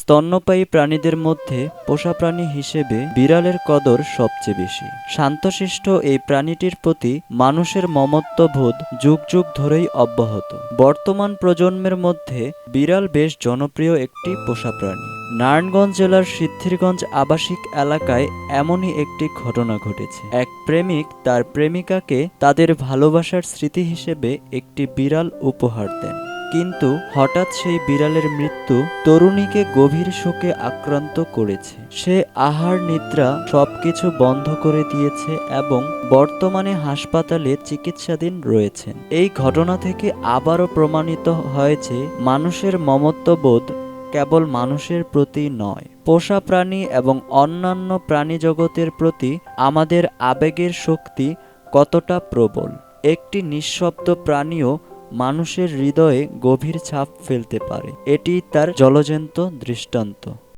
স্তন্যপায়ী প্রাণীদের মধ্যে পোষা প্রাণী হিসেবে বিড়ালের কদর সবচেয়ে বেশি। শান্তশিষ্ট এই প্রাণীটির প্রতি মানুষের মমত্ববোধ যুগ যুগ ধরেই অব্যাহত। বর্তমান প্রজন্মের মধ্যে বিড়াল বেশ জনপ্রিয় একটি পোষা প্রাণী। নারায়ণগঞ্জ জেলার সিদ্ধিরগঞ্জ আবাসিক এলাকায় এমনই একটি ঘটনা ঘটেছে। এক প্রেমিক তার প্রেমিকাকে তাদের ভালোবাসার স্মৃতি হিসেবে একটি বিড়াল উপহার দেন, কিন্তু হঠাৎ সেই বিড়ালের মৃত্যু তরুণীকে গভীর শোকে আক্রান্ত করেছে। সে আহার নিদ্রা সবকিছু বন্ধ করে দিয়েছে এবং বর্তমানে হাসপাতালে চিকিৎসাধীন রয়েছেন। এই ঘটনা থেকে আবারও প্রমাণিত হয়েছে মানুষের মমত্ববোধ কেবল মানুষের প্রতি নয়, পোষা প্রাণী এবং অন্যান্য প্রাণী জগতের প্রতি আমাদের আবেগের শক্তি কতটা প্রবল। একটি নিঃশব্দ প্রাণীও মানুষের হৃদয়ে গভীর ছাপ ফেলতে পারে, এটি তার জ্বলজ্যান্ত দৃষ্টান্ত।